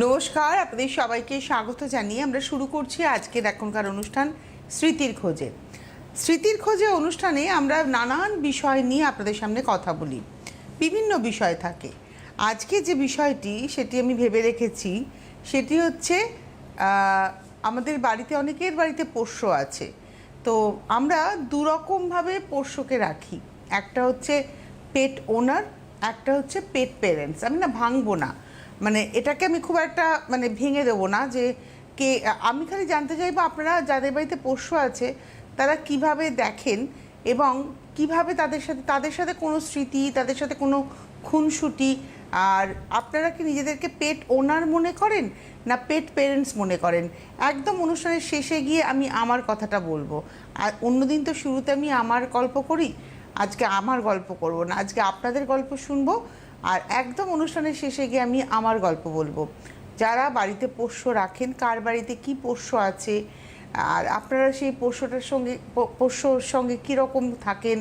নমস্কার, আপনাদের সবাইকে স্বাগত জানিয়ে আমরা শুরু করছি আজকের এখনকার অনুষ্ঠান স্মৃতির খোঁজে। স্মৃতির খোঁজে অনুষ্ঠানে আমরা নানান বিষয় নিয়ে আপনাদের সামনে কথা বলি, বিভিন্ন বিষয় থাকে। আজকে যে বিষয়টি সেটি আমি ভেবে রেখেছি, সেটি হচ্ছে আমাদের বাড়িতে অনেকের বাড়িতে পোষ্য আছে। তো আমরা দুরকমভাবে পোষ্যকে রাখি, একটা হচ্ছে পেট ওনার, একটা হচ্ছে পেট পেরেন্টস। আমি না ভাঙবো না, মানে এটাকে আমি খুব একটা ভেঙে দেবো না যে কে। আমি খালি জানতে চাইবো আপনারা যাদের বাড়িতে পোষ্য আছে তারা কিভাবে দেখেন এবং কিভাবে তাদের সাথে কোনো স্মৃতি, তাদের সাথে কোনো খুনসুটি, আর আপনারা কি নিজেদেরকে পেট ওনার মনে করেন না পেট পেরেন্টস মনে করেন। একদম অনুষ্ঠানের শেষে গিয়ে আমি আমার কথাটা বলবো। আর অন্যদিন তো শুরুতে আমি আমার গল্প করি, আজকে আমার গল্প করব না, আজকে আপনাদের গল্প শুনবো। আর একদম অনুষ্ঠানের শেষে গিয়ে আমি আমার গল্প বলবো। যারা বাড়িতে পোষ্য রাখেন, কার বাড়িতে কি পোষ্য আছে, আর আপনারা সেই পোষ্যর সঙ্গে কীরকম থাকেন,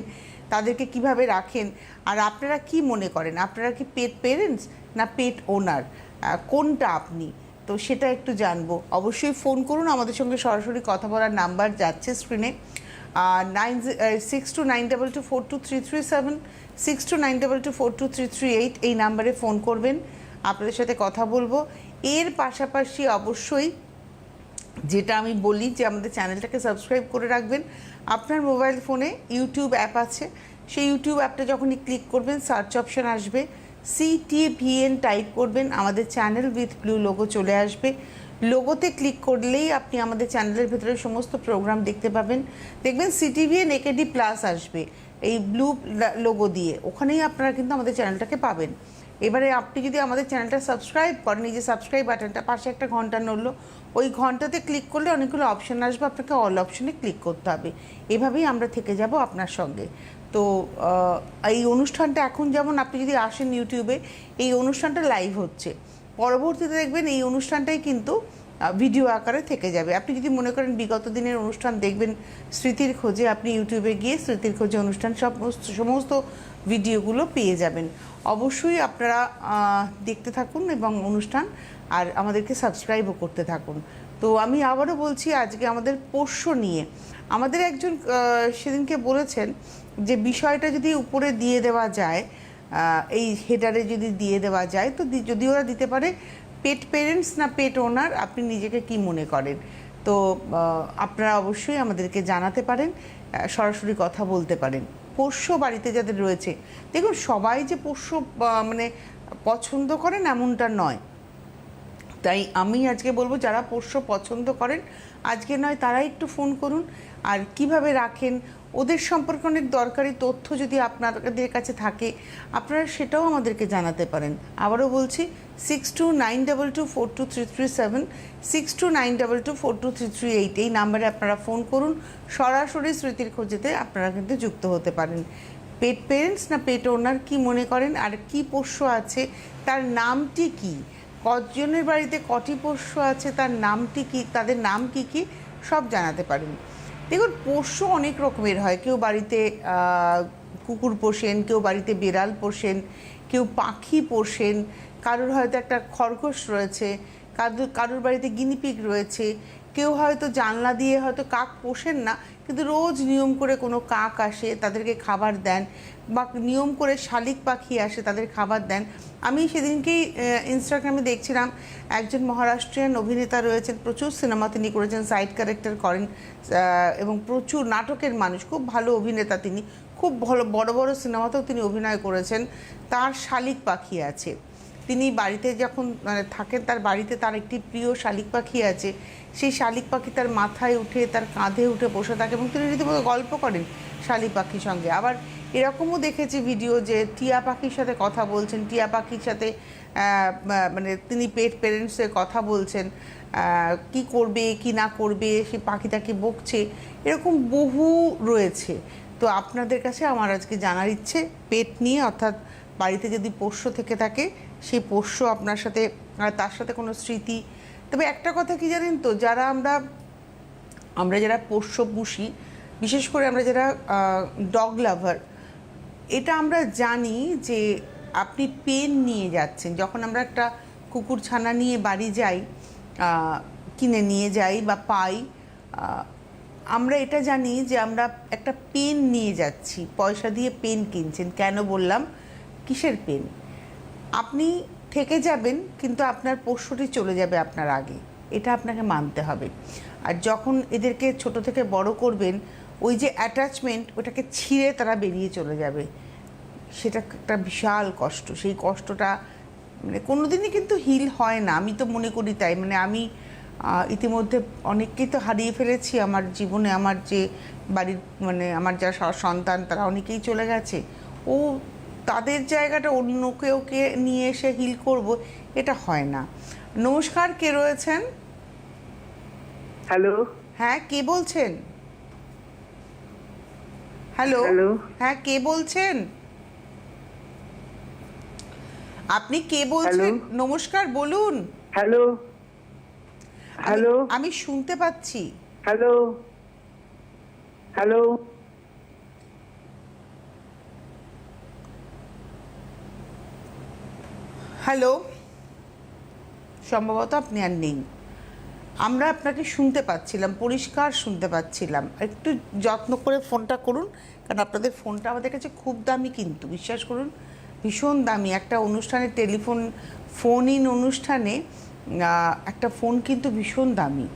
তাদেরকে কিভাবে রাখেন, আর আপনারা কি মনে করেন, আপনারা কি পেট পেরেন্টস না পেট ওনার, কোনটা আপনি? তো সেটা একটু জানবো। অবশ্যই ফোন করুন, আমাদের সঙ্গে সরাসরি কথা বলার নাম্বার যাচ্ছে স্ক্রিনে, 6292242337, 6292242338 এই নাম্বারে ফোন করবেন, আপনাদের সাথে কথা বলবো। এর পাশাপাশি অবশ্যই যেটা আমি বলি যে আমাদের চ্যানেলটাকে সাবস্ক্রাইব করে রাখবেন। আপনার মোবাইল ফোনে ইউটিউব অ্যাপ আছে, সেই ইউটিউব অ্যাপটা যখনই ক্লিক করবেন সার্চ অপশান আসবে, CTVN টাইপ করবেন, আমাদের চ্যানেল উইথ ব্লু লোগো চলে আসবে। লোগোতে ক্লিক করলেই আপনি আমাদের চ্যানেলের ভেতরে সমস্ত প্রোগ্রাম দেখতে পাবেন। দেখবেন CTVN AKD প্লাস আসবে এই ব্লু লোগো দিয়ে, ওখানেই আপনারা কিন্তু আমাদের চ্যানেলটাকে পাবেন। এবারে আপনি যদি আমাদের চ্যানেলটা সাবস্ক্রাইব করেন, এই যে সাবস্ক্রাইব বাটনটা পাশে একটা ঘন্টা নড়লো, ওই ঘন্টাতে ক্লিক করলে অনেকগুলো অপশান আসবে, আপনাকে অল অপশানে ক্লিক করতে হবে। এভাবেই আমরা থেকে যাব আপনার সঙ্গে। তো এই অনুষ্ঠানটা এখন যেমন আপনি যদি আসেন ইউটিউবে, এই অনুষ্ঠানটা লাইভ হচ্ছে, পরবর্তীতে দেখবেন এই অনুষ্ঠানটাই কিন্তু ভিডিও আকারে থেকে যাবে। আপনি যদি মনে করেন বিগত দিনের অনুষ্ঠান দেখবেন স্মৃতির খোঁজে, আপনি ইউটিউবে গিয়ে স্মৃতির খোঁজে অনুষ্ঠান সমস্ত ভিডিওগুলো পেয়ে যাবেন। অবশ্যই আপনারা দেখতে থাকুন এবং অনুষ্ঠান, আর আমাদেরকে সাবস্ক্রাইবও করতে থাকুন। তো আমি আবারও বলছি, আজকে আমাদের পোষ্য নিয়ে আমাদের একজন সেদিনকে বলেছেন যে বিষয়টা যদি উপরে দিয়ে দেওয়া যায়, এই হেডারে যদি দিয়ে দেওয়া যায়, তো যদি ওরা দিতে পারে পেট পেরেন্টস না পেট ওনার, আপনি নিজেকে কি মনে করেন? তো আপনারা অবশ্যই আমাদেরকে জানাতে পারেন, সরাসরি কথা বলতে পারেন। পোষ্য বাড়িতে যাদের রয়েছে, দেখুন সবাই যে পোষ্য পছন্দ করেন এমনটা নয়। তাই আমি আজকে বলবো যারা পোষ্য পছন্দ করেন, আজকে নয় তারা একটু ফোন করুন। আর কিভাবে রাখেন ওদের সম্পর্কে অনেক দরকারি তথ্য যদি আপনাদের কাছে থাকে, আপনারা সেটাও আমাদেরকে জানাতে পারেন। আবারও বলছি 6292242337, 6292242338 এই নাম্বারে আপনারা ফোন করুন, সরাসরি স্মৃতির খোঁজেতে আপনারা কিন্তু যুক্ত হতে পারেন। পেট পেরেন্টস না পেট ওনার কি মনে করেন, আর কি পোষ্য আছে তার নামটি কী, কতজনের বাড়িতে কটি পোষ্য আছে তার নামটি কী, তাদের নাম কি কি সব জানাতে পারেন। দেখুন পোষ্য অনেক রকমের হয়, কেউ বাড়িতে কুকুর পোষেন, কেউ বাড়িতে বিড়াল পোষেন, কেউ পাখি পোষেন, কারোর হয়তো একটা খরগোশ রয়েছে, কারোর বাড়িতে গিনিপিগ রয়েছে, কেউ হয়তো জানলা দিয়ে হয়তো কাক পোষেন না, কিন্তু রোজ নিয়ম করে কোনো কাক আসে তাদেরকে খাবার দেন, বা নিয়ম করে শালিক পাখি আসে তাদের খাবার দেন। আমি সেদিনকেই ইনস্টাগ্রামে দেখছিলাম একজন মহারাষ্ট্রিয়ান অভিনেতা রয়েছেন, প্রচুর সিনেমা তিনি করেছেন, সাইড ক্যারেক্টার করেন এবং প্রচুর নাটকের মানুষ, খুব ভালো অভিনেতা তিনি, খুব ভালো বড় বড় সিনেমাতেও তিনি অভিনয় করেছেন। তার শালিক পাখি আছে, তিনি বাড়িতে যখন থাকেন তার বাড়িতে তার একটি প্রিয় শালিক পাখি আছে, সেই শালিক পাখি তার মাথায় উঠে তার কাঁধে উঠে বসে থাকে এবং তিনি রীতিমতো গল্প করেন শালিক পাখির সঙ্গে। আবার এরকমও দেখেছি ভিডিও যে টিয়া পাখির সাথে কথা বলছেন, টিয়া পাখির সাথে তিনি পেট পেরেন্টসের কথা বলছেন, কি করবে কি না করবে, সে পাখিটাকে বকছে, এরকম বহু রয়েছে। তো আপনাদের কাছে আমার আজকে জানার ইচ্ছে পেট নিয়ে, অর্থাৎ বাড়িতে যদি পোষ্য থেকে থাকে সেই পোষ্য আপনার সাথে, তার সাথে কোনো স্মৃতি। তবে একটা কথা কি জানেন তো, যারা আমরা যারা পোষ্য পুষি, বিশেষ করে আমরা যারা ডগ লাভার, এটা আমরা জানি যে আপনি পেন নিয়ে যাচ্ছেন। যখন আমরা একটা কুকুর ছানা নিয়ে বাড়ি যাই, কিনে নিয়ে যাই বা পাই, আমরা এটা জানি যে আমরা একটা পেন নিয়ে যাচ্ছি, পয়সা দিয়ে পেন কিনছেন। কেন বললাম? কিসের পেন? আপনি থেকে যাবেন কিন্তু আপনার পোষ্যটি চলে যাবে আপনার আগে, এটা আপনাকে মানতে হবে। আর যখন এদেরকে ছোট থেকে বড় করবেন, ওই যে অ্যাটাচমেন্ট, ওটাকে ছিঁড়ে তারা বেরিয়ে চলে যাবে, সেটা একটা বিশাল কষ্ট। সেই কষ্টটা মানে কোনোদিনই কিন্তু হিল হয় না, আমি তো মনে করি তাই। মানে আমি ইতিমধ্যে অনেককেই তো হারিয়ে ফেলেছি আমার জীবনে। আমার যে বাড়ির মানে আমার যারা সন্তান, তারা অনেকেই চলে গেছে। ও তাদের জায়গাটা অন্য কেউকে নিয়ে এসে হিল করব, এটা হয় না। নমস্কার, কে রয়েছেন? হ্যালো। হ্যাঁ, কে বলছেন? হ্যালো। হ্যালো। হ্যাঁ, কে বলছেন? আপনি কে বলছেন? নমস্কার, বলুন। হ্যালো। হ্যালো। আমি শুনতে পাচ্ছি। হ্যালো। হ্যালো। হ্যালো। সম্ভবত আপনি আর নেই। আমরা আপনাকে শুনতে পাচ্ছিলাম, পরিষ্কার শুনতে পাচ্ছিলাম। একটু যত্ন করে ফোনটা করুন, কারণ আপনাদের ফোনটা আমাদের কাছে খুব দামি, কিন্তু বিশ্বাস করুন ভীষণ দামি। একটা অনুষ্ঠানে ফোন ইন অনুষ্ঠানে একটা ফোন কিন্তু ভীষণ দামি।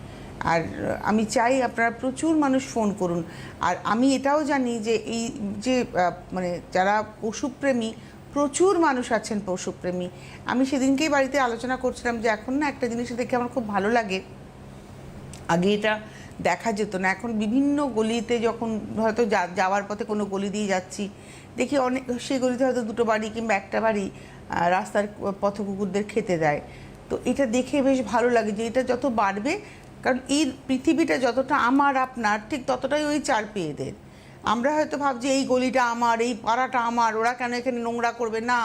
আর আমি চাই আপনারা প্রচুর মানুষ ফোন করুন। আর আমি এটাও জানি যে এই যে মানে যারা পশুপ্রেমী, প্রচুর মানুষ আছেন পশুপ্রেমী। আমি সেদিনকেই বাড়িতে আলোচনা করছিলাম যে এখন না একটা জিনিস দেখে আমার খুব ভালো লাগে। আগে এটা দেখা যেত না, এখন বিভিন্ন গলিতে যখন হয়তো যাওয়ার পথে কোনো গলি দিয়ে যাচ্ছি, দেখি অনেক, সেই গলিতে হয়তো দুটো বাড়ি কিংবা একটা বাড়ি রাস্তার পথ কুকুরদের খেতে দেয়। তো এটা দেখে বেশ ভালো লাগে যে এটা যত বাড়বে, কারণ এই পৃথিবীটা যতটা আমার আপনার, ঠিক ততটাই ওই চার পেয়েদের। আমরা হয়তো ভাবছি এই গলিটা আমার, এই পাড়াটা আমার, ওরা কেন এখানে নোংরা করবে? না,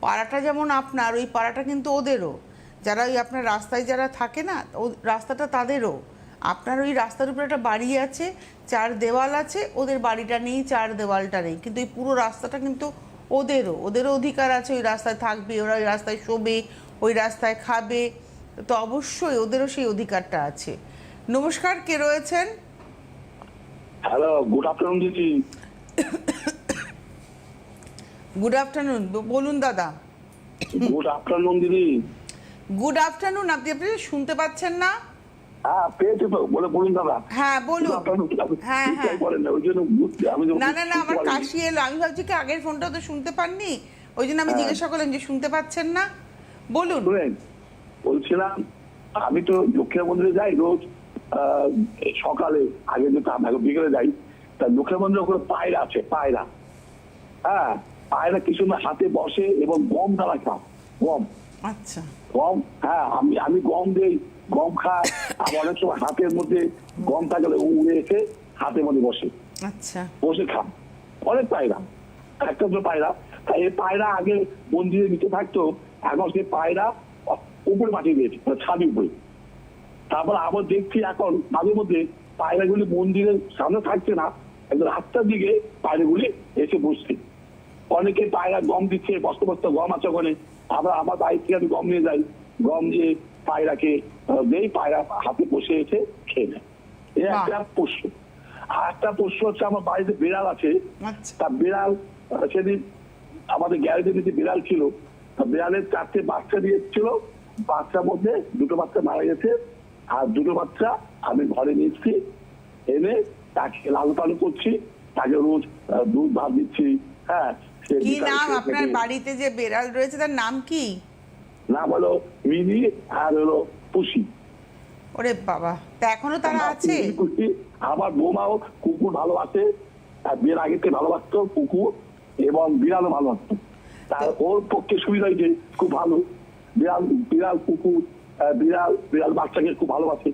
পাড়াটা যেমন আপনার, ওই পাড়াটা কিন্তু ওদেরও। যারা ওই আপনার রাস্তায় যারা থাকে না, ও রাস্তাটা তাদেরও। আপনার ওই রাস্তার উপরে একটা বাড়ি আছে, চার দেওয়াল আছে, ওদের বাড়িটা নেই, চার দেওয়ালটা নেই, কিন্তু এই পুরো রাস্তাটা কিন্তু ওদেরও অধিকার আছে। ওই রাস্তায় থাকবে, ওরা ওই রাস্তায় শোবে, ওই রাস্তায় খাবে, তো অবশ্যই ওদেরও সেই অধিকারটা আছে। নমস্কার, কে রয়েছেন? হ্যালো, গুড আফটারনুন দিদি। গুড আফটারনুন, বলুন দাদা। গুড আফটারনুন দিদি। Good afternoon. আপনি শুনতে পাচ্ছেন না? হ্যাঁ, পেয়েছি তো, বলুন দাদা। হ্যাঁ, বলুন। হ্যাঁ হ্যাঁ, বলেন না, ওই জন্য আমি না না না, আমার কাশি এলো। আমি ভাবছি কি আগের ফোনটা তো শুনতে পাননি, ওই জন্য আমি জিজ্ঞাসা করলাম যে শুনতে পাচ্ছেন না। বলুন। বলছিলাম, আমি তো দক্ষিণা মন্দিরে যাই রোজ সকালে, আগে যেতাম, এখন বিকেলে যাই। তা দক্ষিণা মন্দিরে ওখানে পায়রা আছে, পায়রা। হ্যাঁ, পায়রা কিছু না হাতে বসে এবং গম দ্বারা খায়, গম। আচ্ছা। গম, হ্যাঁ, আমি গম দেই, গম খায়। আর অনেক সময় হাতের মধ্যে গম থাকলে উড়ে এসে হাতের মধ্যে বসে, আচ্ছা, বসে খান। অনেক পায়রা, একটা দুটো পায়রা। তাই এই পায়রা আগে মন্দিরে নিচে থাকতো, এখন সেই পায়রা উপরে পাঠিয়ে দিয়েছে, ছাদের উপরে। তারপর আবার দেখছি এখন মাঝে মধ্যে পায়রাগুলি মন্দিরের সামনে থাকছে না, একদম রাস্তার দিকে পায়রাগুলি এসে বসছে। অনেকে পায়রা গম দিচ্ছে, বস্তা বস্তা গম আছে ওখানে। আবার আমার বাড়ি থেকে আমি গম নিয়ে যাই, গম দিয়ে পায়রাকে দেই, পায়রা হাতে বসে এসে খেয়ে নেয়। এই একটা পোষ্য। আর একটা পোষ্য হচ্ছে, আমার বাড়িতে বিড়াল আছে। তা বিড়াল সেদিন আমাদের গ্যারেজের নিচে বিড়াল ছিল, তা বিড়ালের 4টে বাচ্চা দিয়েছিল। বাচ্চার মধ্যে 2টো বাচ্চা মারা গেছে, আর 2টো বাচ্চা আমি ঘরে নিচ্ছি, এনে তাকে লালন পালন করছি, তাকে রোজ দুধ ভাত দিচ্ছি। হ্যাঁ। কি নাম আপনার বাড়িতে যে বিড়াল রয়েছে, তার নাম কি? নাম হলো মিনি, আর হলো পুষি। ওরে বাবা, তা এখনো তারা আছে? আমার বৌমাও কুকুর ভালোবাসে, বিয়ের আগে থেকে ভালোবাসতো কুকুর, এবং বিড়ালও ভালোবাসতো। তার ওর পক্ষে সুবিধা হয়েছে, খুব ভালো। বিড়াল বিড়াল কুকুর, বিড়াল বাচ্চাকে খুব ভালোবাসে,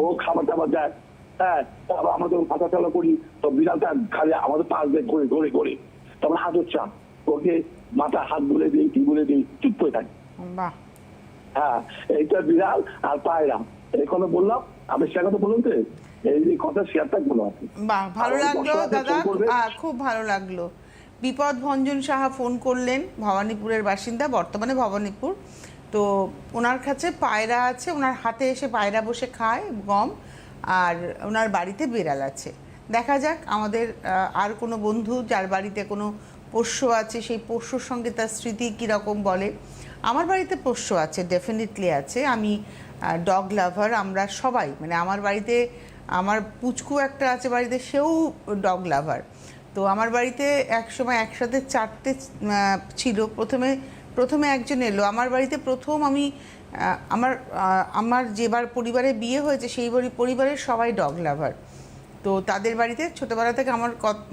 ও খাবার টাবার দেয়। হ্যাঁ, তারপর আমরা যখন হাঁটা চলা করি, তো বিড়ালটা খালি আমাদের পাশ দিয়ে ঘুরে ঘুরে ঘুরে, তারপর হাত হচ্ছে, ওকে মাথা হাত বুলে দিই, কি বুলে দিই, চুপ করে থাকি। হ্যাঁ, এইটা বিড়াল আর পায়রা, এই কথা বললাম। আমি সে কথা বলুন তো, এই কথা শেয়ারটা বলো। বাহ, ভালো লাগলো দাদা, খুব ভালো লাগলো। বিপদ ভঞ্জন সাহা ফোন করলেন, ভবানীপুরের বাসিন্দা, বর্তমানে ভবানীপুর। তো ওনার কাছে পায়রা আছে, ওনার হাতে এসে পায়রা বসে খায় গম, আর ওনার বাড়িতে বিড়াল আছে। দেখা যাক আমাদের আর কোনো বন্ধু যার বাড়িতে কোনো পোষ্য আছে, সেই পোষ্যর সঙ্গে তার স্মৃতি কীরকম বলে। আমার বাড়িতে পোষ্য আছে, ডেফিনেটলি আছে। আমি ডগ লাভার, আমরা সবাই, মানে আমার বাড়িতে আমার পুচকু একটা আছে বাড়িতে, সেও ডগ লাভার। তো আমার বাড়িতে এক সময় একসাথে 4টে ছিল। প্রথমে একজন এলো আমার বাড়িতে। প্রথম আমি আমার যেবার পরিবারে বিয়ে হয়েছে সেই পরিবারের সবাই ডগ লাভার। তো তাদের বাড়িতে ছোটোবেলা থেকে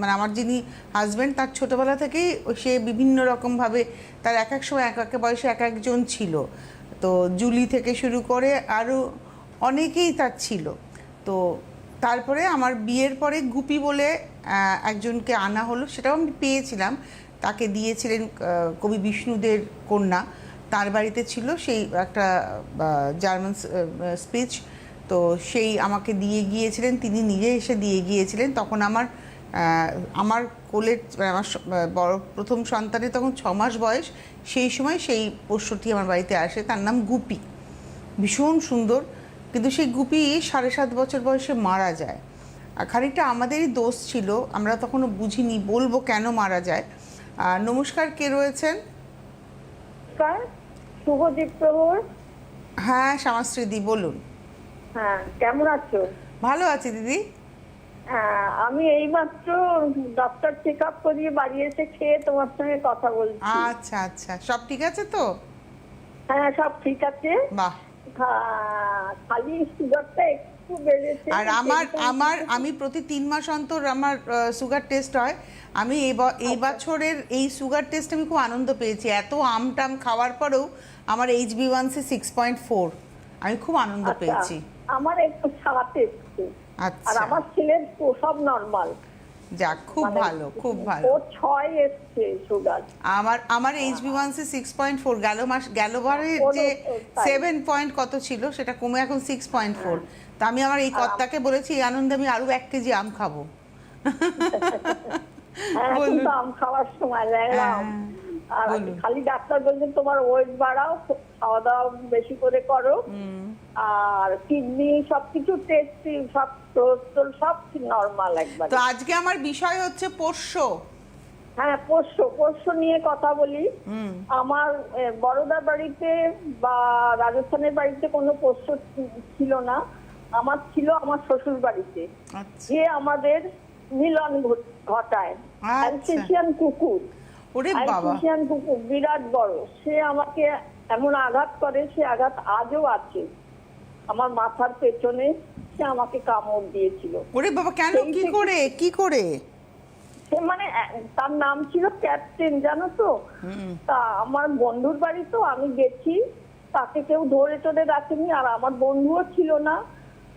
মানে আমার যিনি হাজব্যান্ড, তার ছোটোবেলা থেকেই সে বিভিন্ন রকমভাবে তার এক এক সময় এক এক বয়সে এক একজন ছিল। তো জুলি থেকে শুরু করে আরও অনেকেই তার ছিল। তো তারপরে আমার বিয়ের পরে গুপি বলে একজনকে আনা হলো, সেটাও আমি পেয়েছিলাম। তাকে দিয়েছিলেন কবি বিষ্ণুদের কন্যা, তার বাড়িতে ছিল সেই একটা জার্মান স্পিচ। তো সেই আমাকে দিয়ে গিয়েছিলেন, তিনি নিজে এসে দিয়ে গিয়েছিলেন। তখন আমার কোলের আমার বড় প্রথম সন্তানের তখন 6 মাস বয়স। সেই সময় সেই পোষ্যটি আমার বাড়িতে আসে, তার নাম গুপি। ভীষণ সুন্দর, কিন্তু সেই গুপি 7.5 বছর বয়সে মারা যায়। আর খানিকটা আমাদেরই দোষ ছিল, আমরা তখনও বুঝিনি, বলবো কেন মারা যায়। নমস্কার, কে রয়েছেন? শুভদীপ প্রহর। হ্যাঁ, শ্যামাশ্রীদি বলুন। হ্যাঁ, কেমন আছো? ভালো আছি দিদি। হ্যাঁ, আমি এইমাত্র ডক্টর চেক আপ করিয়ে বাড়ি এসে খেয়ে তোমার সঙ্গে কথা বলছি। আচ্ছা আচ্ছা, সব ঠিক আছে তো? হ্যাঁ, সব ঠিক আছে। বাহ। খালি সুগারটা একটু বেড়েছে। আর আমি প্রতি 3 মাস অন্তর আমার সুগার টেস্ট হয়। আমি এই বছরের এই সুগার টেস্ট আমি খুব আনন্দ পেয়েছি। এত আমটাম খাওয়ার পরেও আমার HbA1c 6.4, আমি খুব আনন্দ পেয়েছি। আমার একটু ছাড়াতে একটু। আচ্ছা, আর আমার ছেলের সব নরমাল। যাক, খুব ভালো, খুব ভালো। ওর 6 এসছে সুগার। আমার HbA1c 6.4, গেল বারের যে 7 পয়েন্ট কত ছিল সেটা কমে এখন 6.4। তা আমি আমার এই কর্তাকে বলেছি এই আনন্দে আমি আরো 1 কেজি আম খাবো। কিন্তু আম খাওয়ার সময় লাগলাম। আর খালি ডাক্তার বলছেন তোমার ওয়েট বাড়াও, খাওয়া দাওয়া বেশি করে করো, আর কিডনি সবকিছু টেস্ট সব নরমাল একবার। তো আজকে আমার বিষয় হচ্ছে পোষ্য। হ্যাঁ, পোষ্য নিয়ে কথা বলি। আমার বড়দার বাড়িতে বা রাজস্থানের বাড়িতে কোনো পোষ্য ছিল না, আমার ছিল আমার শ্বশুর বাড়িতে। যে আমাদের মিলন ঘটায় অ্যালসেশিয়ান কুকুর। ওরে বাবা, অ্যালসেশিয়ান কুকুর বিরাট বড়। সে আমাকে এমন আঘাত করে, সে আঘাত আজও আছে আমার মাথার পেছনে। সে আমাকে কামড় দিয়েছিল। ওরে বাবা, কেন? কি করে? সে মানে তার নাম ছিল ক্যাপ্টেন, জানো তো। তা আমার বন্ধুর বাড়ি, তো আমি গেছি, তাকে কেউ ধরে টরে রাখেনি, আর আমার বন্ধুও ছিল না।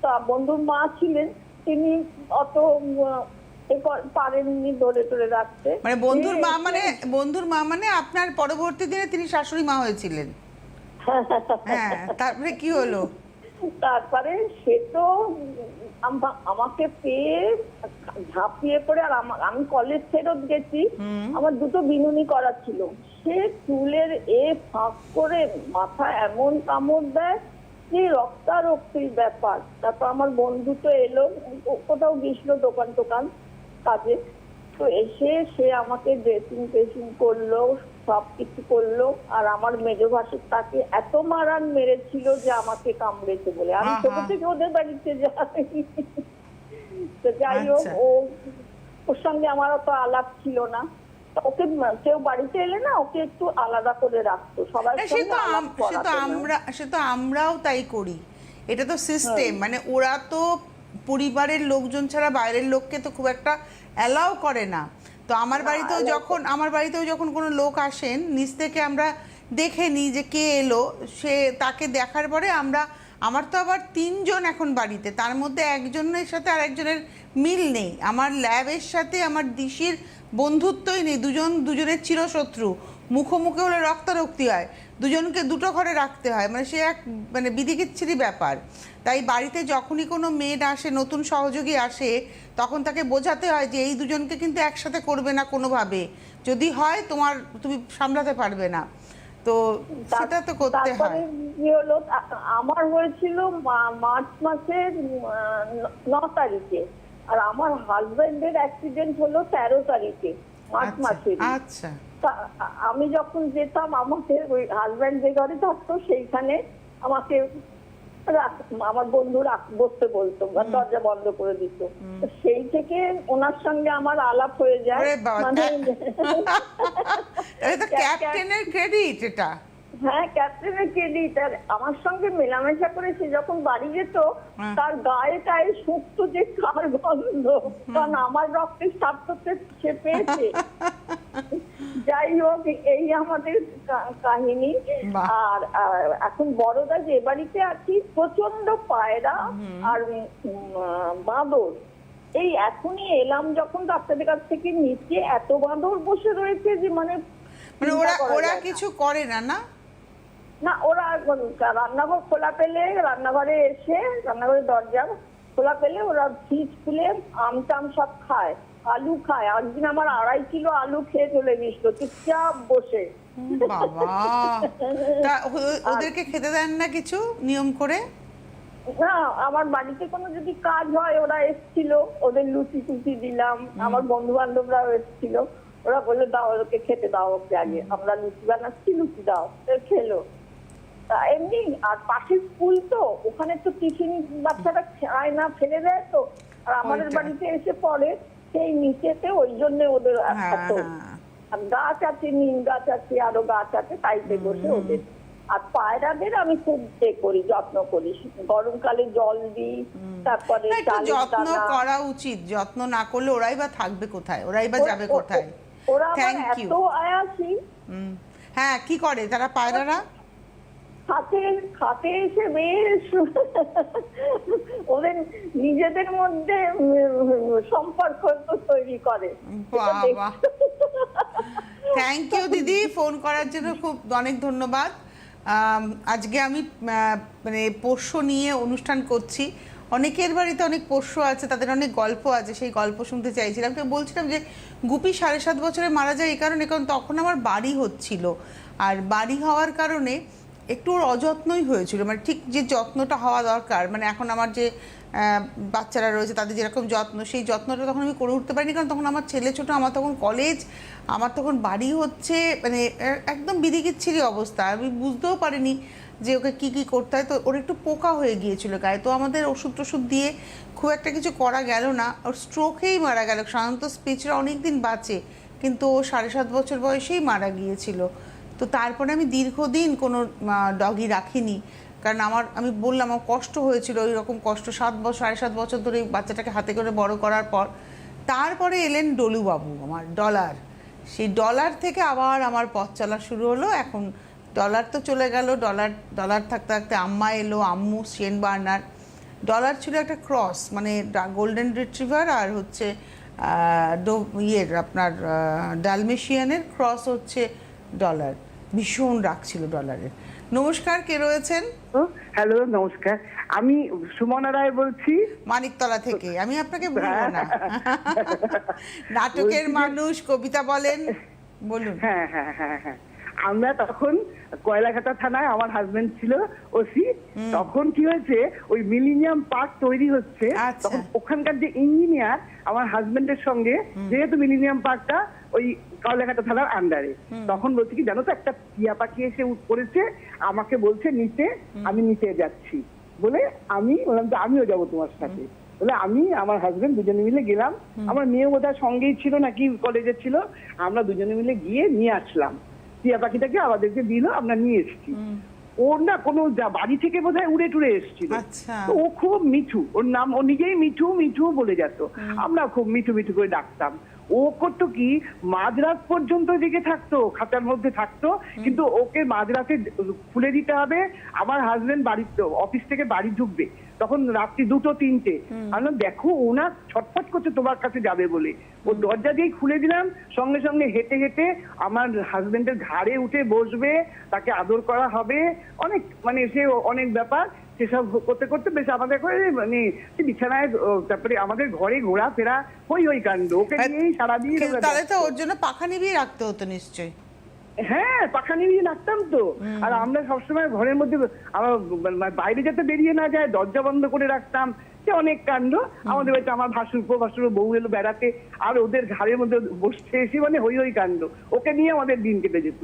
তা বন্ধুর মা ছিলেন, তিনি অত পারেননি ধরে টরে রাখতে। মানে বন্ধুর মা মানে আপনার পরবর্তী দিনে তিনি শাশুড়ি মা হয়েছিলেন? হ্যাঁ, তারপরে কি হলো? তারপরে সে তো আমাকে পেয়ে ঝাঁপিয়ে পড়ে, আর আমি কলেজ ফেরত গেছি, আমার 2টো বিনুনি করা ছিল। সে চুলের ফাঁক করে মাথা এমন কামড় দেয় যে রক্তারক্তির ব্যাপার। তারপর আমার বন্ধু তো এলো, কোথাও গেছিল দোকান কাজে, তো এসে সে আমাকে ড্রেসিং করলো, সবকিছু করলো। আর আমার মেজ ভাসুর তাকে এত মারান মেরেছিল যে আমাকে কামড়েছে বলে। আমি ছোট থেকে ওদের বাড়িতে যাই, তো যাই হোক, ওর সঙ্গে আমার অত আলাপ ছিল না। ওকে কেউ বাড়িতে এলে না, ওকে একটু আলাদা করে রাখতো সবাই। সে তো আমরাও তাই করি, এটা তো সিস্টেম। মানে ওরা তো পরিবারের লোকজন ছাড়া বাইরের লোককে তো খুব একটা অ্যালাউ করে না। তো আমার বাড়িতেও যখন কোনো লোক আসেন, নিচ থেকে আমরা দেখে নিই যে কে এলো। সে তাকে দেখার পরে আমার তো আবার 3 জন এখন বাড়িতে, তার মধ্যে একজনের সাথে আর একজনের মিল নেই। আমার ল্যাবের সাথে আমার দিশির বন্ধুত্বই নেই, দুজনের চিরশত্রু। মুখোমুখি হলে রক্তারক্তি হয়, দুজনকে 2টো ঘরে রাখতে হয়, মানে সে এক বিধিকিচ্ছিরি ব্যাপার। তাই বাড়িতে যখনই কোনো মেয়েড আসে, নতুন সহযোগী আসে, তখন তাকে বোঝাতে হয় যে এই দুজনকে কিন্তু একসাথে করবে না কোনোভাবে, যদি হয় তুমি সামলাতে পারবে না। তো তো সেটা তো করতে তারপরে হয়। কি হলো, আমার হয়েছিল মার্চ মাসের 9 তারিখে, আর আমার হাজবেন্ডের অ্যাক্সিডেন্ট হলো 13 তারিখে মার্চ মাসে। আচ্ছা আমি যখন যেতাম, আমাকে ওই হাজবেন্ড যে ঘরে থাকতো সেইখানে আমাকে আমার বন্ধু বসতে বলতো, দরজা বন্ধ করে দিত। তো সেই থেকে ওনার সঙ্গে আমার আলাপ হয়ে যায়। ওরে বাবা, মানে এটা ক্যাপ্টেনের ক্রেডিট এটা। হ্যাঁ, ক্যাপ্টেনের ক্রেডিট। আর আমার সঙ্গে মেলামেশা করে সে যখন বাড়ি যেত, তার গায়ে টায়ে শুকতো যে কার গন্ধ, কারণ আমার রক্তের স্বার্থতে সে পেয়েছে। যাই হোক, এই আমাদের কাহিনী। আর এখন বড়দা যে বাড়িতে আছি, প্রচন্ড পায়রা আর বাঁদর। এই এখনই এলাম যখন ডাক্তারের কাছ থেকে, নিচে এত বাঁদর বসে রয়েছে যে মানে ওরা কিছু করে না? না না, ওরা রান্নাঘর খোলা পেলে, রান্নাঘরে এসে রান্নাঘরের দরজা খোলা পেলে ওরা ফ্রিজ খুলে আম টাম সব খায়, আলু খায়। একদিন আমার 2.5 কিলো আলু খেয়ে চলে গেছিল চুপচাপ বসে। বাবা, তা ওদেরকে খেতে দেন না কিছু নিয়ম করে? না, আমার বাড়িতে কোনো যদি কাজ হয়, ওরা এসেছিল, ওদের লুচি টুচি দিলাম। আমার বন্ধু বান্ধবরাও এসেছিল, ওরা বললো দাও ওকে খেতে দাও, ওকে আগে আমরা লুচি বানাচ্ছি, লুচি দাও, খেলো। এমনি আর পাশের স্কুল তো, ওখানে তো টিফিন বাচ্চারা খায় না, ফেলে দেয় তো। আর আমাদের বাড়িতে এসে পড়ে সেই নিচেতে, ওই জন্য ওদের এত। আর গাছ আছে, নিম গাছ আছে, আরো গাছ আছে, তাইতে বসে ওদের। আর পায়রাদের আমি খুব করি, যত্ন করি। গরমকালে জল দিই, তারপরে যত্ন করা উচিত। যত্ন না করলে ওরাই বা থাকবে কোথায়, ওরাই বা যাবে কোথায়? ওরা এত আয়াসী। হ্যাঁ, কি করে তারা পায়রারা? খাতে এসে বেশ ওদের নিজেদের মধ্যে সম্পর্ক তৈরি করে। থ্যাংক ইউ দিদি, ফোন করার জন্য খুব অনেক ধন্যবাদ। আজকে আমি মানে পোষ্য নিয়ে অনুষ্ঠান করছি। অনেকের বাড়িতে অনেক পোষ্য আছে, তাদের অনেক গল্প আছে, সেই গল্প শুনতে চাইছিলাম। তো বলছিলাম যে গুপি 7.5 বছরে মারা যায় এই কারণে, কারণ তখন আমার বাড়ি হচ্ছিল। আর বাড়ি হওয়ার কারণে একটু ওর অযত্নই হয়েছিল, মানে ঠিক যে যত্নটা হওয়া দরকার, মানে এখন আমার যে বাচ্চারা রয়েছে তাদের যেরকম যত্ন, সেই যত্নটা তখন আমি করে উঠতে পারিনি, কারণ তখন আমার ছেলে ছোটো, আমার তখন কলেজ, আমার তখন বাড়ি হচ্ছে, মানে একদম বিধিকিচ্ছিরি অবস্থা। আমি বুঝতেও পারিনি যে ওকে কী কী করতে হয়। তো ওর একটু পোকা হয়ে গিয়েছিল গায়ে, তো আমাদের ওষুধ টষুধ দিয়ে খুব একটা কিছু করা গেল না। ওর স্ট্রোকেই মারা গেল। সাধারণত স্পিচরা অনেক দিন বাঁচে, কিন্তু ও 7.5 বছর বয়সেই মারা গিয়েছিল। তো তারপরে আমি দীর্ঘদিন কোনো ডগি রাখিনি, কারণ আমি বললাম আমার কষ্ট হয়েছিল, ওই রকম কষ্ট 7.5 বছর ধরে বাচ্চাটাকে হাতে করে বড় করার পর। তারপরে এলেন ডলুবাবু, আমার ডলার। সেই ডলার থেকে আবার আমার পথ চলা শুরু হলো। এখন ডলার তো চলে গেল, ডলার থাকতে থাকতে আম্মা এলো, আম্মু সেন বার্নার। ডলার ছিল একটা ক্রস, মানে গোল্ডেন রিট্রিভার আর হচ্ছে আপনার ডালমেশিয়ানের ক্রস হচ্ছে ডলার। ভীষণ রাগ ছিল ডলারের। নমস্কার, কে রয়েছেন? হ্যালো, নমস্কার, আমি সুমনা রায় বলছি, মানিকতলা থেকে। আমি আপনাকে বলবো না, নাটকের মানুষ, কবিতা বলেন, বলুন। হ্যাঁ হ্যাঁ হ্যাঁ হ্যাঁ, আমরা তখন কয়লাঘাটা থানায়, আমার হাজবেন্ড ছিল ওসি। তখন কি হয়েছে, ওই মিলেনিয়াম পার্ক তৈরি হচ্ছে, তখন ওখানকার যে ইঞ্জিনিয়ার আমার হাজবেন্ডের সঙ্গে, যেহেতু মিলেনিয়াম পার্কটা ওই কয়লাঘাটা থানার আন্ডারে, তখন বলছে কি জানো তো, একটা টিয়া পাখি এসে পড়েছে, আমাকে বলছে নিতে, আমি নিতে যাচ্ছি বলে আমি বললাম যে আমিও যাবো তোমার সাথে। বলে আমি আমার হাজবেন্ড দুজনে মিলে গেলাম। আমার মেয়ে বোধহয় সঙ্গেই ছিল নাকি কলেজে ছিল, আমরা দুজনে মিলে গিয়ে নিয়ে আসলাম টিয়া পাখিটাকে, আমাদেরকে দিল, আমরা নিয়ে এসেছি। ওর না কোনো বাড়ি থেকে বোধহয় উড়ে টুড়ে এসেছিল। তো ও খুব মিঠু, ওর নাম, ও নিজেই মিঠু মিঠু বলে যেত, আমরা খুব মিঠু মিঠু করে ডাকতাম। ও করতো কি, মাঝরাত পর্যন্ত জেগে থাকতো, খাঁচার মধ্যে থাকতো, কিন্তু ওকে মাঝরাতে খুলে দিতে হবে। আমার হাজবেন্ড অফিস থেকে বাড়ি ঢুকবে, তখন রাত্রি 2-3টে। আমি দেখো ও না ছটফট করছে তোমার কাছে যাবে বলে, ও দরজা দিয়ে খুলে দিলাম, সঙ্গে সঙ্গে হেঁটে হেঁটে আমার হাজবেন্ডের ঘাড়ে উঠে বসবে, তাকে আদর করা হবে, অনেক মানে সে অনেক ব্যাপার। সেসব করতে করতে বেশ আমাদের মানে বিছানায়, তারপরে আমাদের ঘরে ঘোরাফেরা হই কাণ্ড, ওকে নিয়েই সারাদিন। তাহলে তো ওর জন্য পাখা নিবিয়ে রাখতে হতো নিশ্চয়ই। হ্যাঁ পাখা নিয়ে রাখতাম তো। আর আমরা সবসময় ঘরের মধ্যে আমার বাইরে যাতে বেরিয়ে না যায় দরজা বন্ধ করে রাখতাম। সে অনেক কাণ্ড। আমাদের বাড়িতে আমার ভাসুর বউ এলো বেড়াতে, আর ওদের ঘাড়ের মধ্যে বসতে এসে মানে হই হই কাণ্ড, ওকে নিয়ে আমাদের দিন কেটে যেত।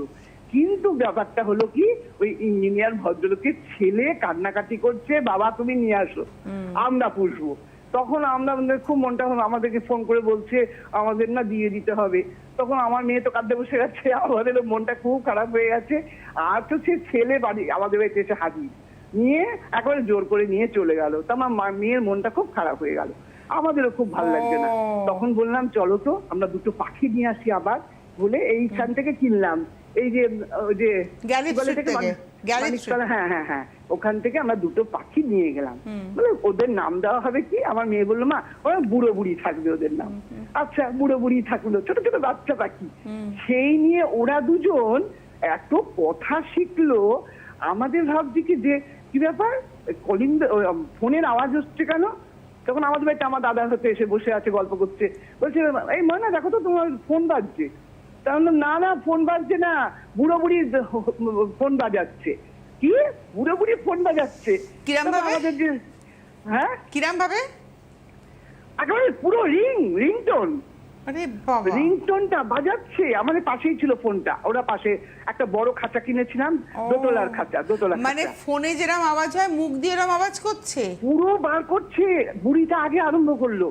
কিন্তু ব্যাপারটা হলো কি, ওই ইঞ্জিনিয়ার ভদ্রলোকের ছেলে কান্নাকাটি করছে, বাবা তুমি নিয়ে আসো আমরা পুষবো। তখন আমরা খুব মনটা আমাদেরকে ফোন করে বলছে আমাদের না দিয়ে দিতে হবে। তখন আমার মেয়ে তো কাঁদতে বসে গেছে, আমাদের মনটা খুব খারাপ হয়ে গেছে। আর তো সে ছেলে বাড়ি আমাদের বাড়িতে এসে হাজির, নিয়ে একেবারে জোর করে নিয়ে চলে গেল। তো আমার মেয়ের মনটা খুব খারাপ হয়ে গেল, আমাদেরও খুব ভালো লাগছে না। তখন বললাম চলো তো আমরা দুটো পাখি নিয়ে আসি আবার, বলে এইখান থেকে কিনলাম, এই যে হ্যাঁ ওখান থেকে আমরা দুটো পাখি নিয়ে গেলাম। বলে ওদের নাম দেওয়া হবে কি? আমার মেয়ে বললো মা ওরা বুড়ো বুড়ি থাকবে ওদের নাম। আচ্ছা বুড়ো বুড়ি থাকলো, ছোট ছোট বাচ্চা পাখি। সেই নিয়ে ওরা দুজন এত কথা শিখলো, আমাদের ভাবছি কি যে কি ব্যাপার কলিং ফোনের আওয়াজ হচ্ছে কেন? তখন আমাদের বাড়িতে আমার দাদার হতে এসে বসে আছে গল্প করছে, বলছে এই ময়না দেখো তো তোমার ফোন বাজছে। তাহলে না ফোন বাজছে না, বুড়ো বুড়ি ফোন বাজাচ্ছে। কি বুড়ো বুড়ি ফোন বাজাচ্ছে? কিরম ভাবে? হ্যাঁ কিরম ভাবে? একেবারে পুরো রিংটোন, আরে বাবা, রিংটোনটা বাজাচ্ছে। আমাদের পাশেই ছিল ফোনটা, ওরা পাশে একটা বড় খাঁচা কিনেছিলাম, দোতলার খাঁচা, দোতলা মানে ফোনে যেরকম আওয়াজ হয় মুখ দিয়ে এরকম আওয়াজ করছে, পুরো বার করছে। বুড়িটা আগে আরম্ভ করলো,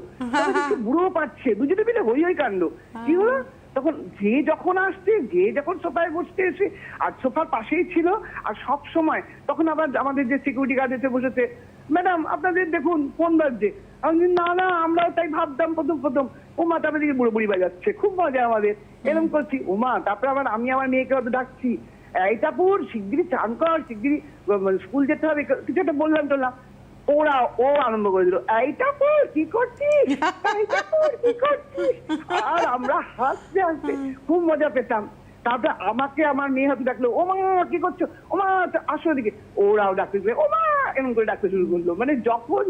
বুড়ো পাচ্ছে, দুজনে মিলে হই হই কাণ্ড। কি হলো তখন যে যখন আসছে, যে যখন সোফায় বসতে এসে, আর সোফার পাশেই ছিল। আর সব সময় তখন আবার আমাদের যে সিকিউরিটি গার্ড এসে বসেছে, ম্যাডাম আপনাদের দেখুন ফোন বাজছে। আমি না আমরাও তাই ভাবতাম প্রথম ওমা, তারপরে দিকে বুড়ো বুড়ি বাজাচ্ছে, খুব মজা আমাদের এরকম করছি ওমা। তারপরে আবার আমি আমার মেয়েকে হয়তো ডাকছি, এইটাপুর শিগগিরি চান কর, শিগগিরি স্কুল যেতে হবে, কিছু একটা বললাম টললাম। ও আরম্ভ করে দিল, এইটাপুর কি করছিস, এইটাপুর কি করছিস। আর আমরা হাসতে হাসতে খুব মজা পেতাম। তারপরে আমাকে আমার মেয়ে হাতে ডাকলো, ওমা কি করছো, ওমা আসো দিকে। ওরাও ডাকতে ওমা এমন করে ডাকতে শুরু করলো। মানে যখন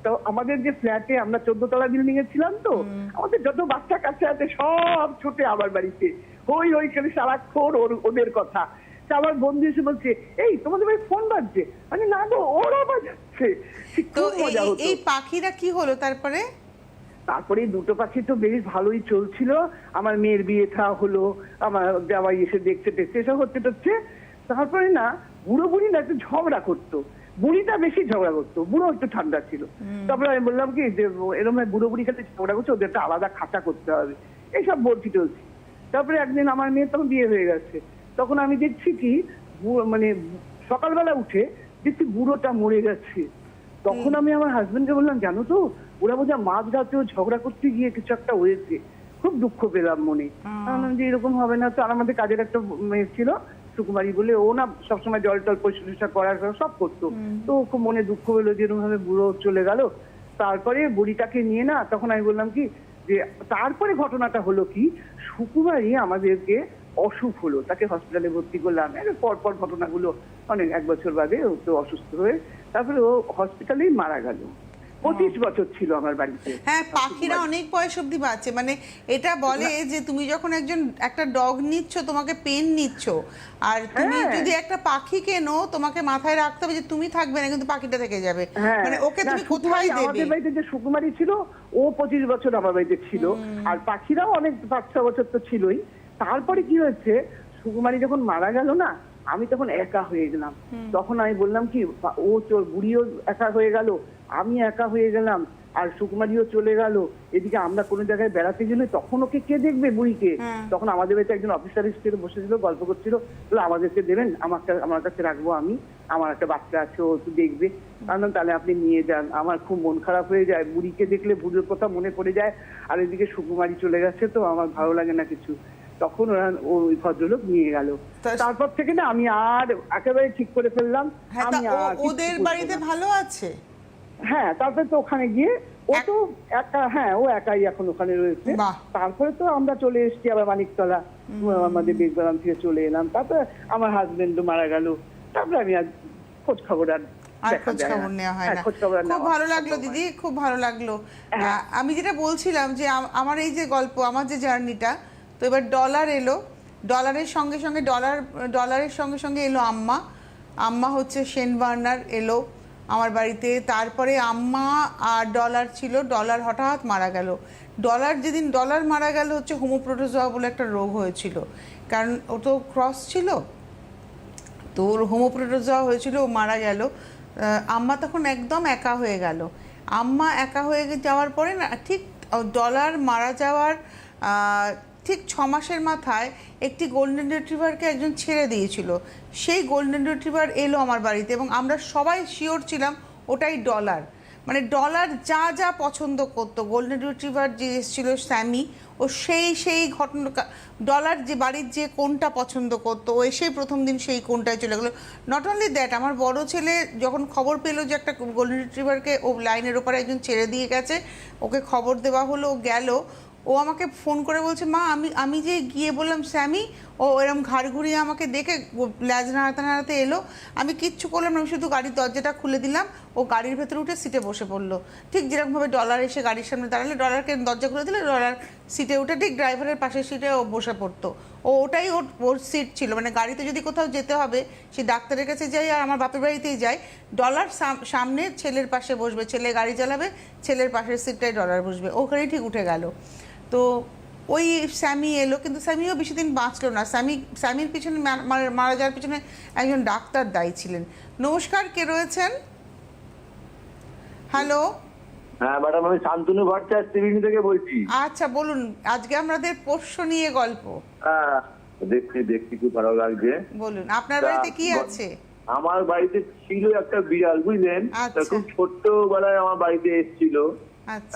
তো আমাদের যে ফ্ল্যাটে আমরা 14 তলা বিল্ডিং এ ছিলাম, তো আমাদের যত বাচ্চা কাচ্চা আছে সব ছোটে আমার বাড়িতে, হই হই করে সারাক্ষণ ওদের কথা। আমার বন্ধু এসে বলছে এই তোমাদের ভাই ফোন বাজছে, মানে না গো ওরা বাজাচ্ছে। তো এই পাখিরা কি হলো তারপরে? তারপরে দুটো পাখি তো বেশ ভালোই চলছিল। আমার মেয়ের বিয়ে থা হলো, আমার জামাই এসে দেখতে এসব হচ্ছে। তারপরে না বুড়ো বুড়ি না একটু ঝগড়া করতো, বুড়িটা বেশি ঝগড়া করতো, বুড়ো একটু ঠান্ডা ছিল। তারপরে আমি বললাম কি যে এরকম বুড়ো বুড়ি সাথে ঝগড়া করছে, ওদের একটা আলাদা খাঁচা করতে হবে, এইসব বলছি টলছি। তারপরে একদিন আমার মেয়ের তখন বিয়ে হয়ে গেছে, তখন আমি দেখছি কি মানে সকালবেলা উঠে দেখছি বুড়োটা মরে গেছে। তখন আমি আমার হাজবেন্ডকে বললাম জানো তো ওরা বোঝা মাঝ রাতেও ঝগড়া করতে গিয়ে কিছু একটা হয়েছে, খুব দুঃখ পেলাম মনে। যে এরকম হবে না তো। আর আমাদের কাজের একটা মেয়ে ছিল সুকুমারী বলে, ও না সবসময় জল টল পরিষ্কার করার সব করতো। তো খুব মনে দুঃখ হলো যে এরকম ভাবে বুড়ো চলে গেল। তারপরে বুড়িটাকে নিয়ে না তখন আমি বললাম কি যে তারপরে ঘটনাটা হলো কি, সুকুমারী আমাদেরকে অসুখ হলো, তাকে হসপিটালে ভর্তি করলাম। পরপর ঘটনাগুলো অনেক 1 বছর বাদে ও তো অসুস্থ হয়ে তারপরে ও হসপিটালেই মারা গেল। 25 বছর ছিল আমার বাড়িতে। হ্যাঁ, পাখিরা অনেক বয়স অবধি বাঁচে। মানে এটা বলে যে তুমি যখন একটা ডগ নিচ্ছ, তোমাকে পেন নিচ্ছ, আর তুমি যদি একটা পাখি কেনো তোমাকে মাথায় রাখতে হবে যে তুমি থাকবে না কিন্তু পাখিটা থেকে যাবে। মানে ওকে তুমি কোথায় দেবে? আমাদের বাড়িতে যে সুকুমারী ছিল ও 25 বছর আমার বাড়িতে ছিল, আর পাখিরাও অনেক 5-6 বছর তো ছিলই। তারপরে কি হয়েছে, সুকুমারী যখন মারা গেল না, আমি তখন একা হয়ে গেলাম। তখন আমি বললাম কি ও বুড়িও একা হয়ে গেল, আমি একা হয়ে গেলাম, আর সুকুমারীও চলে গেল। এদিকে আমরা কোনো জায়গায় বেড়াতে গেলে তখন ওকে কে দেখবে বুড়িকে? তখন আমাদের বাড়িতে একজন অফিসার এসে বসেছিল, গল্প করছিল, বলে আমাদেরকে দেবেন, আমার কাছে রাখবো আমি, আমার একটা বাচ্চা আছে ও একটু দেখবে। কারণ তাহলে আপনি নিয়ে যান। আমার খুব মন খারাপ হয়ে যায়, বুড়িকে দেখলে বুড়ির কথা মনে পড়ে যায়, আর এদিকে সুকুমারী চলে গেছে, তো আমার ভালো লাগে না কিছু। তখন ওরা ওই ভদ্রলোক নিয়ে গেল। তারপর থেকে না আমি আর একেবারে ঠিক করে ফেললাম আমি আর ওদের বাড়িতে ভালো আছে। হ্যাঁ, তারপরে তো ওখানে গিয়ে ও তো একা, হ্যাঁ ও একাই এখন ওখানে রয়েছে। তারপরে তো আমরা চলে এসেছি আবার মানিকতলা, আমাদের বেগবাগান থেকে চলে এলাম। তারপরে আমার হাজবেন্ডও মারা গেল। তারপরে আমি আর খোঁজ খবর খোঁজ খবর নেওয়া হয় না। খুব ভালো লাগলো দিদি, খুব ভালো লাগলো। আমি যেটা বলছিলাম যে আমার এই যে গল্প, আমার যে জার্নিটা, তো এবার ডলার এলো, ডলারের সঙ্গে সঙ্গে ডলারের সঙ্গে সঙ্গে এলো আম্মা হচ্ছে শেন বার্নার এলো আমার বাড়িতে। তারপরে আম্মা আর ডলার ছিল, ডলার হঠাৎ মারা গেল। যেদিন ডলার মারা গেল হচ্ছে হোমোপ্রোটোজোয়া বলে একটা রোগ হয়েছিল, কারণ ও তো ক্রস ছিল, তো ওর হোমোপ্রোটোজোয়া হয়েছিল, ও মারা গেল। আম্মা তখন একদম একা হয়ে গেল। আম্মা একা হয়ে যাওয়ার পরে না, ঠিক ডলার মারা যাওয়ার ঠিক 6 মাসের মাথায় একটি গোল্ডেন রিট্রিভারকে একজন ছেড়ে দিয়েছিল। সেই গোল্ডেন রিট্রিভার এলো আমার বাড়িতে এবং আমরা সবাই শিওর ছিলাম ওটাই ডলার। মানে ডলার যা যা পছন্দ করতো, গোল্ডেন রিট্রিভার যে এসেছিল স্যামি, ও সেই ঘটনা, ডলার যে বাড়ির যে কোনটা পছন্দ করতো ও এসেই প্রথম দিন সেই কোনটায় চলে গেলো। নট অনলি দ্যাট, আমার বড় ছেলে যখন খবর পেলো যে একটা গোল্ডেন রিট্রিভারকে ও লাইনের ওপরে একজন ছেড়ে দিয়ে গেছে, ওকে খবর দেওয়া হলো, ও গেল, ও আমাকে ফোন করে বলছে, মা আমি যে গিয়ে বললাম স্যামি, ও এরম ঘাড় ঘুরিয়ে আমাকে দেখে ল্যাজ নাড়াতে এলো, আমি কিচ্ছু করলাম না, আমি শুধু গাড়ির দরজাটা খুলে দিলাম, ও গাড়ির ভেতরে উঠে সিটে বসে পড়লো। ঠিক যেরকমভাবে ডলার এসে গাড়ির সামনে দাঁড়ালে, ডলারকে দরজা খুলে দিলে, ডলার সিটে উঠে ঠিক ড্রাইভারের পাশের সিটে ও বসে পড়তো। ওটাই ওর সিট ছিল। মানে গাড়িতে যদি কোথাও যেতে হবে, সে ডাক্তারের কাছে যাই আর আমার বাপের বাড়িতেই যাই, ডলার সামনে ছেলের পাশে বসবে, ছেলে গাড়ি চালাবে, ছেলের পাশের সিটটাই ডলার বসবে, ওখানেই ঠিক উঠে গেল। তো ওই স্যামি এলো, কিন্তু স্যামিও বেশি দিন বাঁচলো না। স্যামির পিছনে মারা যাওয়ার পিছনে একজন ডাক্তার দায়ী ছিলেন। নমস্কার, কে রয়েছেন? হ্যালো। হ্যাঁ ম্যাডাম, আমি শান্তনু ভট্টাচার্য ত্রিবেণী থেকে বলছি। আচ্ছা বলুন, আজকে আমাদের পোষ্য নিয়ে গল্প। হ্যাঁ, দেখছি খুব ভালো লাগছে। বলুন, আপনার বাড়িতে কি আছে? আমার বাড়িতে ছিল একটা বিড়াল, বুঝলেন। খুব ছোট্টবেলায় আমার বাড়িতে এসেছিল।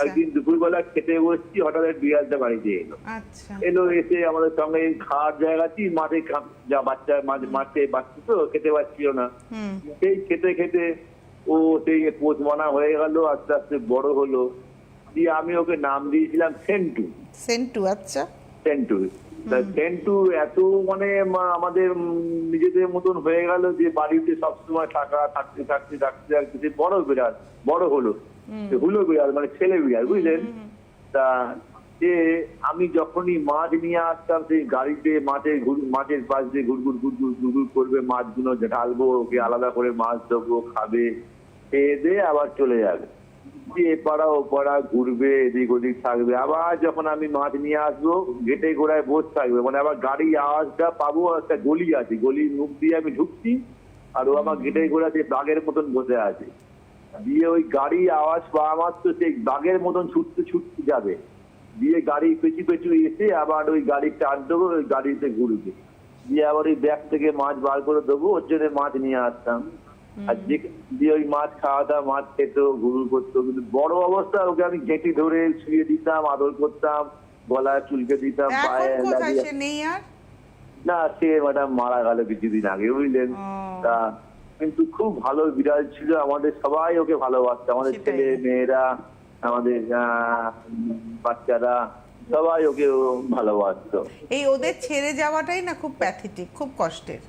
একদিন দুপুরবেলা খেতে বসছি, হঠাৎ বিড়ালটা বাড়িতে এলো। এসে আমাদের সঙ্গে খাওয়ার জায়গাটি মাঠে, যা বাচ্চা মাঠে বাচ্চা তো খেতে পারছিল না, সেই খেতে ও সেই পোষ মানা হয়ে গেল, আস্তে আস্তে বড় হলো। দিয়ে আমি ওকে নাম দিয়েছিলাম সেন্টু। আচ্ছা, সেন্টু এত মানে আমাদের নিজেদের মতন হয়ে গেল যে বাড়িতে সবসময় থাকতে বড় হলো বিড়াল, মানে ছেলে বিড়াল, বুঝলেন। তা আমি যখনই মাছ নিয়ে আসতাম, সেই গাড়িতে মাছের পাশ দিয়ে ঘুরঘুর করবে, মাছগুলো ঢালবো, ওকে আলাদা করে মাছ দেবো, খাবে, খেয়ে দিয়ে আবার চলে যাবে, এপাড়া ওপাড়া ঘুরবে, এদিক ওদিক থাকবে। আবার যখন আমি মাছ নিয়ে আসবো, গেটে গোড়ায় বসে থাকবে, মানে আবার গাড়ির আওয়াজটা পাবো, একটা গলি আছে, গলির মুখ দিয়ে আমি ঢুকছি আর ও আমার গেটে গোড়াতে বাঘের মতন বসে আছে। দিয়ে ওই গাড়ি আওয়াজ পাওয়া মাত্র সেই বাঘের মতন ছুটতে যাবে, দিয়ে গাড়ি পেছু এসে আবার ওই গাড়ি টান দেবো, ওই গাড়িতে ঘুরবে, দিয়ে আবার ওই ব্যাগ থেকে মাছ বার করে দেবো, ওর জন্য মাছ নিয়ে আসতাম। আর দিয়ে ওই মাছ খাওয়াতাম, মাছ খেত, ঘুরু করতো। কিন্তু বড় অবস্থা ওকে আমি ঘেঁটি ধরে শুয়ে দিতাম, আদর করতাম, গলায় চুলকে দিতাম, পায়ে না, সে ম্যাডাম মারা গেল কিছুদিন আগে, বুঝলেন। তা কিন্তু খুব ভালো বিড়াল ছিল, আমাদের সবাই ওকে ভালোবাসতো, আমাদের ছেলে মেয়েরা, আমাদের বাচ্চারা সবাই ওকে ভালোবাসতো। এই ওদের ছেড়ে যাওয়াটাই না খুব প্যাথেটিক, খুব কষ্টের।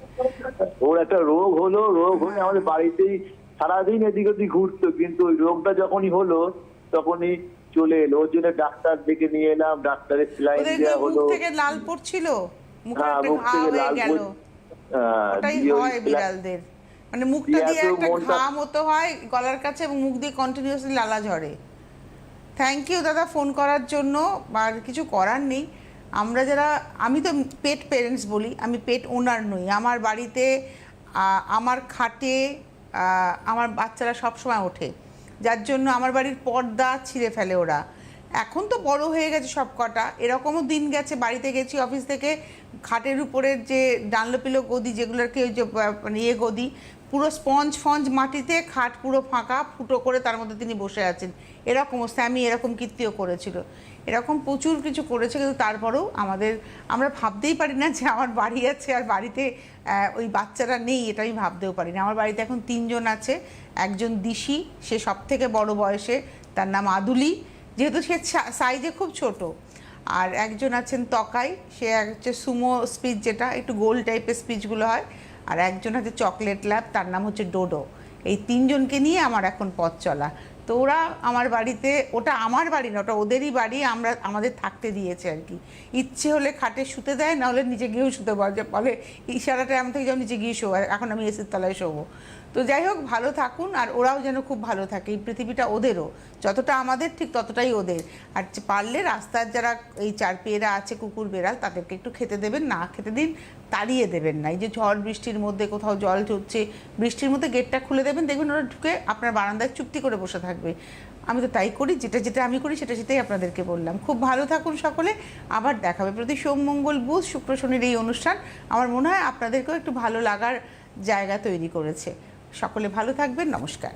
ওর একটা রোগ হলে আমাদের বাড়িতেই সারাদিন এদিক ওদিক ঘুরতো, কিন্তু ওই রোগটা যখনই হলো তখনই চলে এলো। ওর জন্য ডাক্তার ডেকে নিয়ে এলাম, ডাক্তারের সেলাইন দেওয়া হলো। মুখ থেকে লাল পড়ছিল, মুখ থেকে লাল পড়ছিল। ওটাই হয় বিড়ালদের, মানে মুখটা দিয়ে একটা ঘা মতো হয় গলার কাছে এবং মুখ দিয়ে কন্টিনিউয়াসলি লালা ঝরে। থ্যাংক ইউ দাদা ফোন করার জন্য। আর কিছু করার নেই, আমরা যারা, আমি তো পেট পেরেন্টস বলি, আমি পেট ওনার নই। আমার বাড়িতে আমার খাটে আমার বাচ্চারা সবসময় ওঠে, যার জন্য আমার বাড়ির পর্দা ছিঁড়ে ফেলে ওরা। এখন তো বড় হয়ে গেছে সব কটা, এরকমও দিন গেছে বাড়িতে গেছি অফিস থেকে, খাটের উপরের যে ডানলোপিলো গদি, যেগুলোকে ওই যে মানে গদি, পুরো স্পঞ্জ মাটিতে, খাট পুরো ফাঁকা, ফুটো করে তার মধ্যে তিনি বসে আছেন। এরকমও স্যামি এরকম কীর্তিও করেছিল, এরকম প্রচুর কিছু করেছে। কিন্তু তারপরেও আমরা ভাবতেই পারি না যে আমার বাড়ি আছে আর বাড়িতে ওই বাচ্চারা নেই, এটা আমি ভাবতেও পারি না। আমার বাড়িতে এখন 3 জন আছে। একজন দিশি, সে সব থেকে বড় বয়সে, তার নাম আদুলি, যেহেতু সে সাইজে খুব ছোট। আর একজন আছেন তকাই, সে হচ্ছে সুমো স্পিচ, যেটা একটু গোল টাইপের স্পিচগুলো হয়। আর একজন আছে চকলেট ল্যাব, তার নাম হচ্ছে ডোডো। এই 3 জনকে নিয়ে আমার এখন পথ চলা। তো ওরা আমার বাড়িতে, ওটা আমার বাড়ি না, ওটা ওদেরই বাড়ি, আমরা আমাদের থাকতে দিয়েছে আর কি। ইচ্ছে হলে খাটে শুতে দেয়, না হলে নিচে গিয়েও শুতে বলে, ইশারাটা আমি থেকে যাও নিচে গিয়ে শো, এখন আমি এসির তলায় শোবো। তো যাই হোক, ভালো থাকুন, আর ওরাও যেন খুব ভালো থাকে। এই পৃথিবীটা ওদেরও, যতটা আমাদের ঠিক ততটাই ওদের। আর পারলে রাস্তার যারা এই চারপেয়েরা আছে, কুকুর বেড়াল, তাদেরকে একটু খেতে দেবেন, না খেতে দিন, তাড়িয়ে দেবেন না। এই যে ঝড় বৃষ্টির মধ্যে কোথাও জল চড়ছে, বৃষ্টির মধ্যে গেটটা খুলে দেবেন, দেখবেন ওরা ঢুকে আপনার বারান্দায় চুপটি করে বসে থাকবে। আমি তো তাই করি, যেটা আমি করি সেটাই আপনাদেরকে বললাম। খুব ভালো থাকুন সকলে, আবার দেখা হবে প্রতি সোম মঙ্গল বুধ শুক্র শনির এই অনুষ্ঠান আমার মনে হয় আপনাদেরকেও একটু ভালো লাগার জায়গা তৈরি করেছে। সকলে ভালো থাকবেন, নমস্কার।